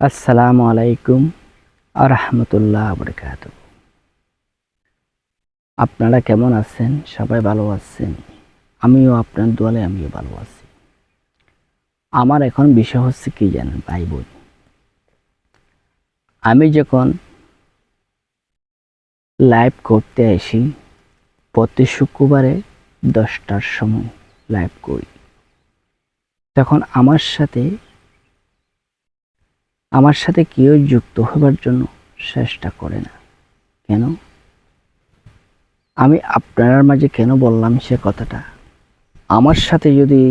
আসসালামু আলাইকুম আরহামতুল্লাহ বরকাতুহ। আপনারা কেমন আছেন? সবাই ভালো আছেন? আমিও আপনার দোয়ালে আমিও ভালো আছি। আমার এখন বিষয় হচ্ছে কি জানেন ভাই বোন, আমি যখন লাইভ করতে আসি প্রতি শুক্রবারে 10টার সময় লাইভ করি, তখন আমার সাথে কেউ যুক্ত হবার জন্য চেষ্টা করে না। কেন? আমি আপনার মাঝে কেন বললাম সে কথাটা, আমার সাথে যদি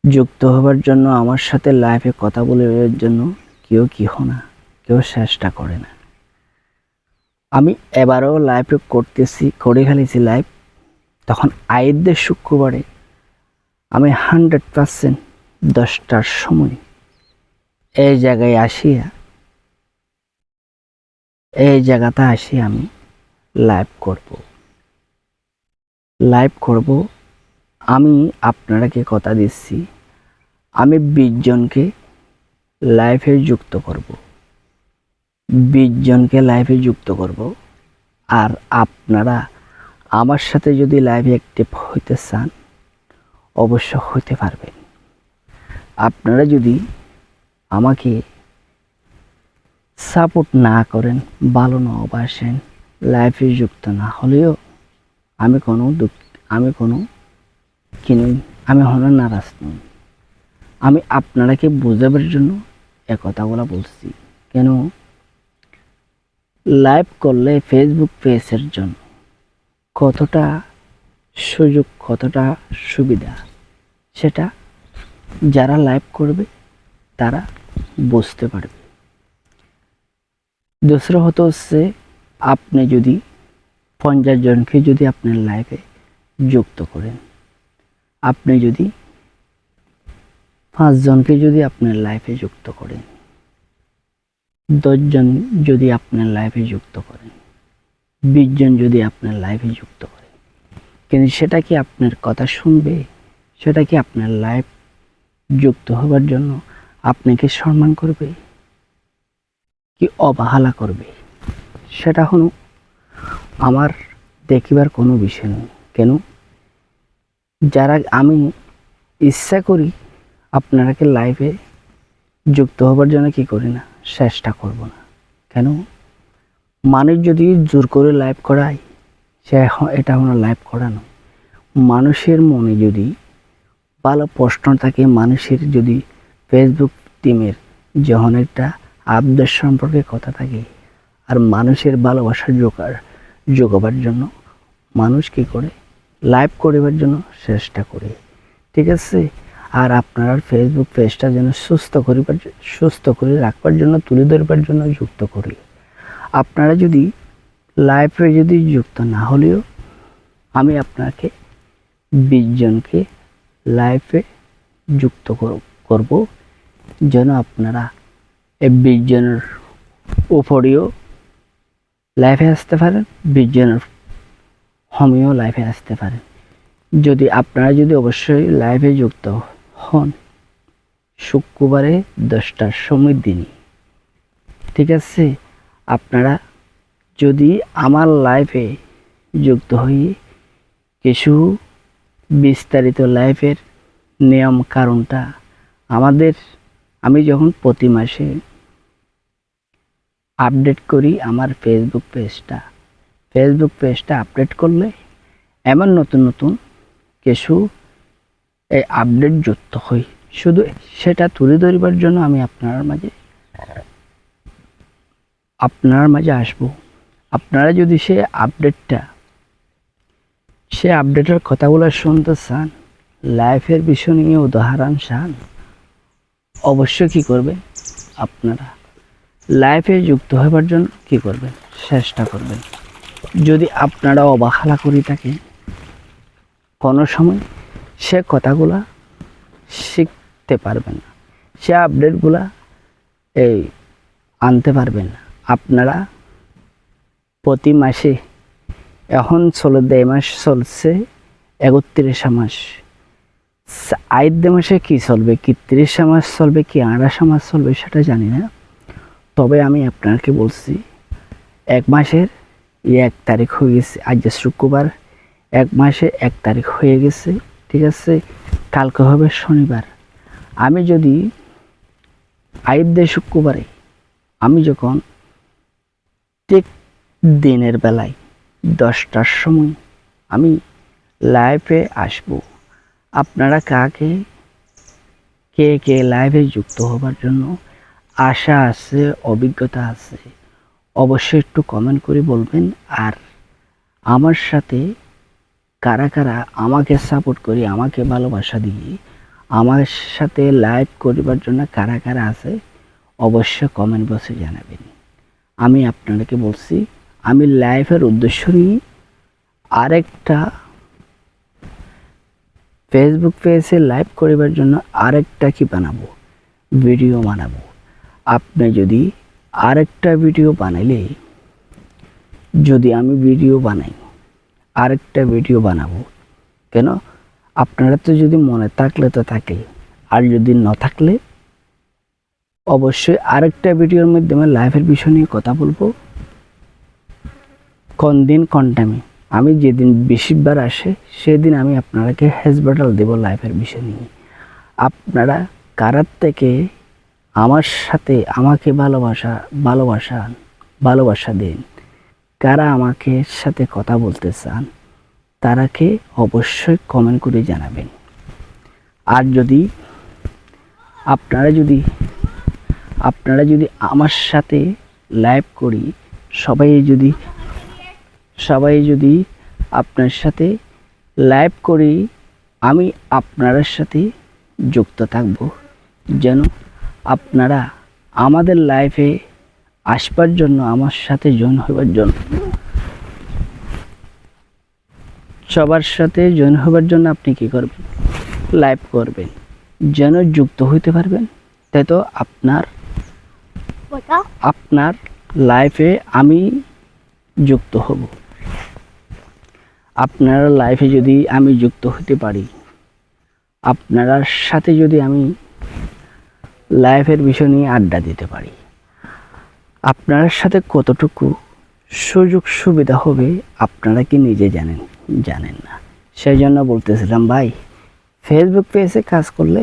যুক্ত হবার জন্য, আমার সাথে লাইভে কথা বলার জন্য কেউ চেষ্টা করে না। আমি এবারও লাইভে করে ফেলেছি লাইভ। তখন আইদের শুক্রবারে আমি 100% 10টার সময় এই জায়গাতে আসি আমি লাইভ করব। আমি আপনারাকে কথা দিচ্ছি, আমি 20 জনকে লাইভে যুক্ত করব। 20 জনকে লাইভে যুক্ত করব। আর আপনারা আমার সাথে যদি লাইভে অ্যাক্টিভ হইতে চান অবশ্য হইতে পারবেন। আপনারা যদি আমাকে সাপোর্ট না করেন, ভালো না বাসেন, লাইভে যুক্ত না হলেও আমি হলো নারাজ নই। আমি আপনারাকে বোঝাবার জন্য কথাগুলো বলছি। কেন? লাইভ করলে ফেসবুক পেজের জন্য কতটা সুযোগ, কতটা সুবিধা, সেটা যারা লাইভ করবে তারা বুঝতে পারবে। দোসরা হচ্ছে, আপনি যদি 50 জনকে যদি আপনার লাইভে যুক্ত করেন, আপনি যদি 5 জনকে যদি আপনার লাইভে যুক্ত করেন, 10 জন যদি আপনার লাইভে যুক্ত করেন, 20 জন যদি আপনার লাইভে যুক্ত করেন, কিন্তু সেটা কি আপনার কথা শুনবে? সেটা কি আপনার লাইভ যুক্ত হবার জন্য আপনাকে সম্মান করবে কি অবহেলা করবে? সেটা হলো আমার দেখিবার কোনো বিষয় নেই। কেন? যারা আমি ইচ্ছা করি আপনারাকে লাইভে যুক্ত হবার জন্য কি করি না, চেষ্টা করব না। কেন? মানুষ যদি জোর করে লাইভ করায়, এটা হলো লাইভ করানো। মানুষের মনে যদি ভালো প্রশ্ন থাকে, মানুষের যদি ফেসবুক টিমের যখন একটা আপডেট সম্পর্কে কথা থাকে, আর মানুষের ভালোবাসার যোগাবার জন্য মানুষ কি করে, লাইভ করিবার জন্য চেষ্টা করে। ঠিক আছে? আর আপনার ফেসবুক পেজটা যেন সুস্থ করে রাখবার জন্য, তুলে ধরবার জন্য যুক্ত করি। আপনারা যদি লাইভে যদি যুক্ত না হলেও আমি আপনাকে 20 জনকে লাইভে যুক্ত করব, যেন আপনারা এই 20 জনের উপরেও লাইভে আসতে পারেন, 20 জনের হোমিও লাইভে আসতে পারেন। আপনারা যদি অবশ্যই লাইভে যুক্ত হন শুক্রবারে 10টার সময় দিনই। ঠিক আছে? আপনারা যদি আমার লাইভে যুক্ত হয়ে কিছু বিস্তারিত লাইভের নিয়ম কারণটা আমি যখন প্রতি মাসে আপডেট করি আমার ফেসবুক পেজটা আপডেট করলে এমন নতুন কিছু এই আপডেট যুক্ত হই, শুধু সেটা তুলে ধরবার জন্য আমি আপনার মাঝে আসব। আপনারা যদি সে আপডেটের কথাগুলো শুনতে চান, লাইফের বিষয় নিয়ে উদাহরণ চান, অবশ্যই কি করবেন, আপনারা লাইফে যুক্ত হবার জন্য কি করবেন, চেষ্টা করবেন। যদি আপনারা অবহেলা করে থাকেন, কোনো সময় সে কথাগুলা শিখতে পারবেন না, সে আপডেটগুলা আনতে পারবেন না। আপনারা প্রতি মাসে এখন এই মাস চলছে 31 মাস, আইদ্য মাসে কী চলবে, কি 30 মাস চলবে, কি 28 মাস চলবে সেটা জানি না। তবে আমি আপনাকে বলছি 1 মাসের 1 তারিখ হয়ে গেছে, আজ যে শুক্রবার, 1 মাসে 1 তারিখ হয়ে গেছে, ঠিক আছে। কালকে হবে শনিবার। আমি যদি আইদ্য শুক্রবারে আমি যখন ঠিক দিনের বেলায় 10টার সময় আমি লাইভে আসব, আপনারা কে কে লাইভে যুক্ত হবার জন্য আশা আছে, অভিজ্ঞতা আছে, অবশ্যই একটু কমেন্ট করে বলবেন। আর আমার সাথে কারা কারা আমাকে সাপোর্ট করি, আমাকে ভালোবাসা দিয়ে আমার সাথে লাইভ করবার জন্য কারা কারা আছে অবশ্যই কমেন্ট বক্সে জানাবেন। আমি আপনাদেরকে বলছি, আমি লাইভের উদ্দেশ্য নিয়ে আরেকটা ফেসবুক পেজে লাইভ করিবার জন্য আরেকটা কি বানাবো, ভিডিও বানাবো। আপনি যদি আরেকটা ভিডিও বানাইলে, যদি আমি ভিডিও বানাই আরেকটা ভিডিও বানাবো, কেন আপনারা তো যদি মনে থাকলে তো থাকে, আর যদি না থাকলে অবশ্যই আরেকটা ভিডিওর মাধ্যমে লাইভের বিষয় নিয়ে কথা বলবো। কোন দিন কোন টাইমে আমি যেদিন বেশিবার আসে সেদিন আমি আপনারাকে হ্যাসবাটাল দেব লাইভের বিষয় নিয়ে। আপনারা কারার থেকে আমার সাথে আমাকে ভালোবাসা দেন, কারা আমাকে সাথে কথা বলতে চান তারাকে অবশ্যই কমেন্ট করে জানাবেন। আর যদি আপনারা যদি আমার সাথে লাইভ করি, সবাই যদি আপনার সাথে লাইভ করি, আমি আপনার সাথে যুক্ত থাকব, যেন আপনারা আমাদের লাইফে আসবার জন্য, আমার সাথে জয়েন হবার জন্য, সবার সাথে জয়েন হবার জন্য আপনি কি করবেন, লাইভ করবেন, যেন যুক্ত হইতে পারবেন। তাই তো আপনার লাইফে আমি যুক্ত হব। আপনার লাইফে যদি আমি যুক্ত হতে পারি, আপনার সাথে যদি আমি লাইফের বিষয় নিয়ে আড্ডা দিতে পারি, আপনার সাথে কতটুকু সুযোগ সুবিধা হবে আপনারা কি নিজে জানেন না। সেই জন্য বলতেছিলাম ভাই, ফেসবুক পেজে কাজ করলে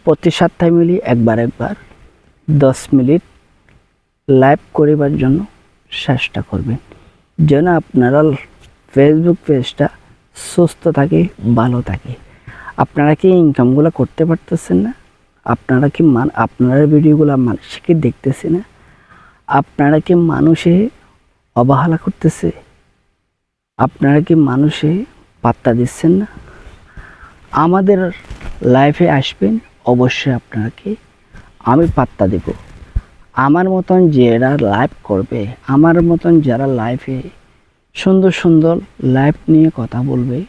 প্রতি সপ্তাহে মিলি একবার 10 মিনিট লাইভ করিবার জন্য চেষ্টা করবেন, যেন আপনারা ফেসবুক পেজটা সুস্থ থাকে, ভালো থাকে। আপনারা কি ইনকামগুলো করতে পারতেছেন না? আপনারা কি আপনার ভিডিওগুলো মানুষকে দেখতেছে না? আপনারা কি মানুষে অবহেলা করতেছে? আপনারা কি মানুষে পাত্তা দিচ্ছেন না? আমাদের লাইফে আসবেন, অবশ্যই আপনাকে আমি পাত্তা দেব। আমার মতন যারা লাইভ করবে, আমার মতন যারা লাইফে সুন্দর লাইভ নিয়ে কথা বলবে,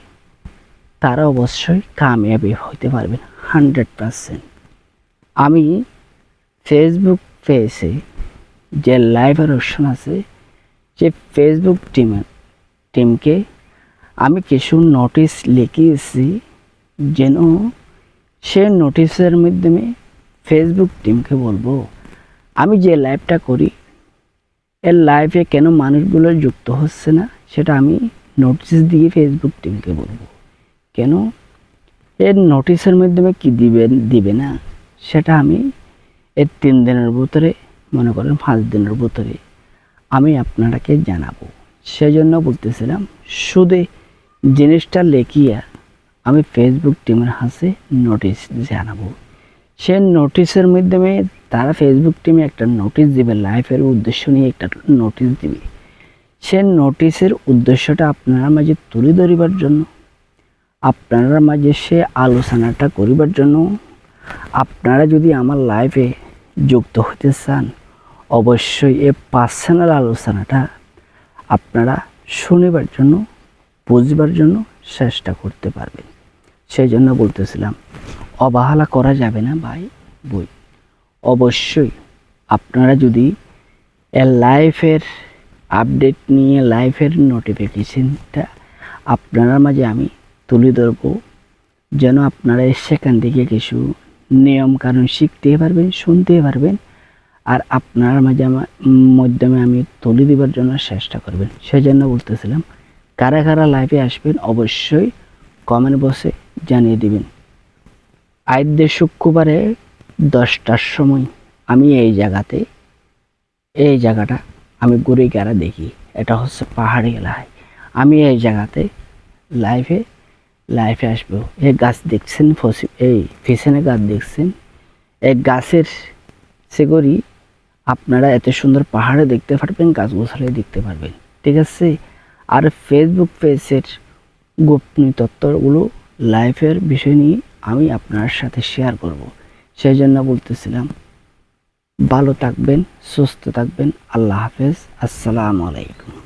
তারা অবশ্যই কামিয়াবি হতে পারবেন 100%। আমি ফেসবুক পেজে যে লাইভের অপশন আছে, যে ফেসবুক টিমকে আমি কিছু নোটিশ লিখিয়েছি, যেন সে নোটিশের মাধ্যমে ফেসবুক টিমকে বলবো আমি যে লাইভটা করি এর লাইভে কেন মানুষগুলো যুক্ত হচ্ছে না, সেটা আমি নোটিশ দিয়ে ফেসবুক টিমকে বলবো। কেন এর নোটিশের মাধ্যমে কি দিবে না, সেটা আমি এর 3 দিনের ভিতরে, মনে করেন 5 দিনের ভিতরে আমি আপনাকে জানাবো। সেজন্য বলতেছিলাম, শুধু জিনিসটা লেখিয়া আমি ফেসবুক টিমের হাতে নোটিশ জানাবো। সে নোটিশের মাধ্যমে তারা ফেসবুক টিমে একটা নোটিশ দিবে, লাইফের উদ্দেশ্য নিয়ে একটা নোটিশ দিবে। সে নোটিশের উদ্দেশ্যটা আপনার মাঝে তুলে ধরিবার জন্য, আপনার মাঝে সে আলোচনাটা করিবার জন্য। আপনারা যদি আমার লাইফে যুক্ত হতে চান, অবশ্যই এই পার্সোনাল আলোচনাটা আপনারা শুনিবার জন্য, বুঝবার জন্য চেষ্টা করতে পারবেন। সেই জন্য বলতেছিলাম, অবহেলা করা যাবে না ভাই বই। অবশ্যই আপনারা যদি এর লাইফের আপডেট নিয়ে, লাইফের নোটিফিকেশনটা আপনার মাঝে আমি তুলে ধরবো, যেন আপনারা সেখান থেকে কিছু নিয়ম কানুন শিখতে পারবেন, শুনতে পারবেন, আর আপনার মাধ্যমে আমি তুলে দেবার জন্য চেষ্টা করবেন। সেজন্য বলতেছিলাম, কারা কারা লাইভে আসবেন অবশ্যই কমেন্ট বক্সে জানিয়ে দিবেন। আজকে শুক্রবারে 10টার সময় আমি এই জায়গাটা আমি ঘুরে গেরা দেখি। এটা হচ্ছে পাহাড়ি এলাকায়। আমি এই জায়গাতে লাইভে আসবো। এই গাছ দেখছেন, এই পিছনে গাছ দেখছেন, এই গাছের সেগরি আপনারা এত সুন্দর পাহাড়ে দেখতে পারবেন, গাছগুছালি দেখতে পারবেন, ঠিক আছে। আর ফেসবুক পেজের গোপনীয় তথ্যগুলো লাইফের বিষয় নিয়ে আমি আপনার সাথে শেয়ার করব। সেই জন্য বলতেছিলাম, ভালো থাকবেন, সুস্থ থাকবেন। আল্লাহ হাফেজ, আসসালামু আলাইকুম।